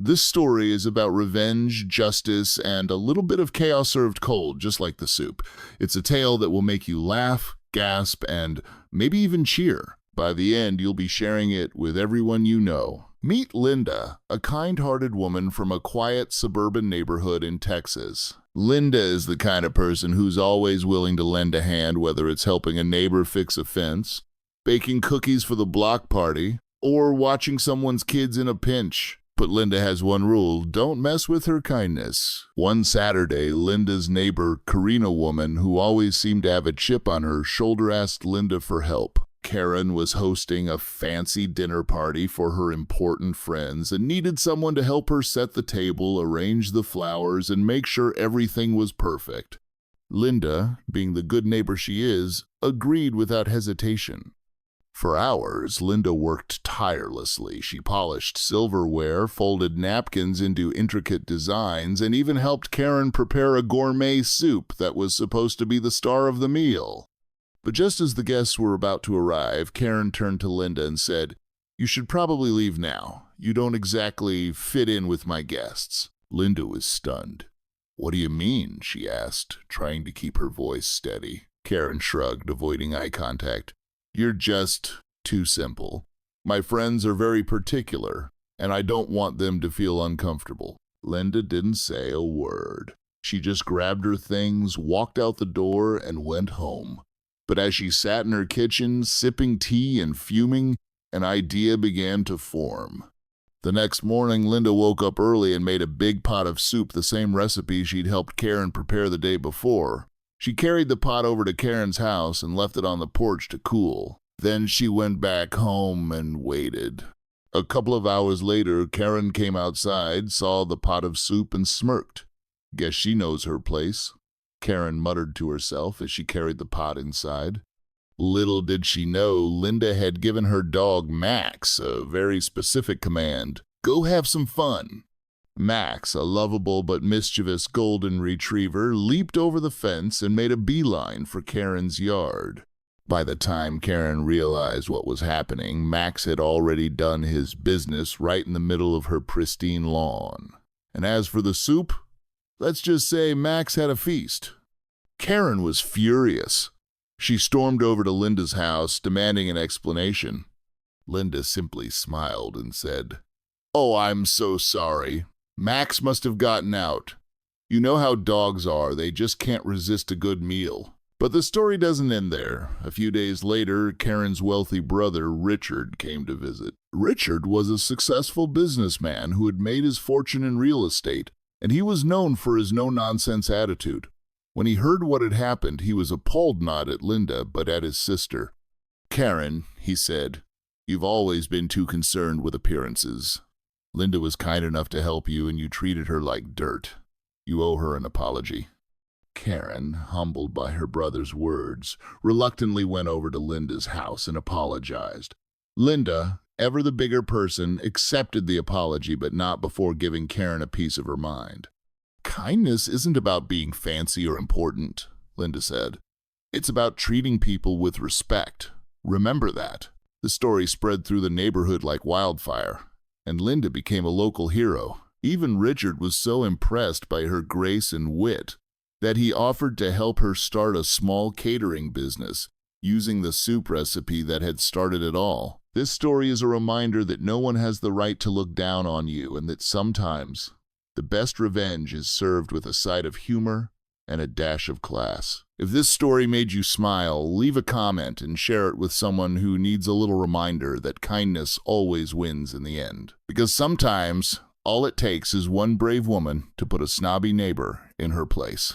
This story is about revenge, justice, and a little bit of chaos served cold, just like the soup. It's a tale that will make you laugh, gasp, and maybe even cheer. By the end, you'll be sharing it with everyone you know. Meet Linda, a kind-hearted woman from a quiet suburban neighborhood in Texas. Linda is the kind of person who's always willing to lend a hand, whether it's helping a neighbor fix a fence, baking cookies for the block party, or watching someone's kids in a pinch. But Linda has one rule: don't mess with her kindness. One Saturday, Linda's neighbor, Karina woman, who always seemed to have a chip on her shoulder, asked Linda for help. Karen was hosting a fancy dinner party for her important friends and needed someone to help her set the table, arrange the flowers, and make sure everything was perfect. Linda, being the good neighbor she is, agreed without hesitation. For hours, Linda worked tirelessly. She polished silverware, folded napkins into intricate designs, and even helped Karen prepare a gourmet soup that was supposed to be the star of the meal. But just as the guests were about to arrive, Karen turned to Linda and said, "You should probably leave now. You don't exactly fit in with my guests." Linda was stunned. "What do you mean?" she asked, trying to keep her voice steady. Karen shrugged, avoiding eye contact. "You're just too simple. My friends are very particular, and I don't want them to feel uncomfortable." Linda didn't say a word. She just grabbed her things, walked out the door, and went home. But as she sat in her kitchen, sipping tea and fuming, an idea began to form. The next morning, Linda woke up early and made a big pot of soup, the same recipe she'd helped Karen prepare the day before. She carried the pot over to Karen's house and left it on the porch to cool. Then she went back home and waited. A couple of hours later, Karen came outside, saw the pot of soup, and smirked. "Guess she knows her place," Karen muttered to herself as she carried the pot inside. Little did she know, Linda had given her dog Max a very specific command: "Go have some fun." Max, a lovable but mischievous golden retriever, leaped over the fence and made a beeline for Karen's yard. By the time Karen realized what was happening, Max had already done his business right in the middle of her pristine lawn. And as for the soup, let's just say Max had a feast. Karen was furious. She stormed over to Linda's house, demanding an explanation. Linda simply smiled and said, "Oh, I'm so sorry. Max must have gotten out. You know how dogs are, they just can't resist a good meal." But the story doesn't end there. A few days later, Karen's wealthy brother, Richard, came to visit. Richard was a successful businessman who had made his fortune in real estate, and he was known for his no-nonsense attitude. When he heard what had happened, he was appalled not at Linda, but at his sister. "Karen," he said, "you've always been too concerned with appearances. Linda was kind enough to help you, and you treated her like dirt. You owe her an apology." Karen, humbled by her brother's words, reluctantly went over to Linda's house and apologized. Linda, ever the bigger person, accepted the apology, but not before giving Karen a piece of her mind. "Kindness isn't about being fancy or important," Linda said. "It's about treating people with respect. Remember that." The story spread through the neighborhood like wildfire, and Linda became a local hero. Even Richard was so impressed by her grace and wit that he offered to help her start a small catering business, using the soup recipe that had started it all. This story is a reminder that no one has the right to look down on you, and that sometimes the best revenge is served with a side of humor and a dash of class. If this story made you smile, leave a comment and share it with someone who needs a little reminder that kindness always wins in the end. Because sometimes all it takes is one brave woman to put a snobby neighbor in her place.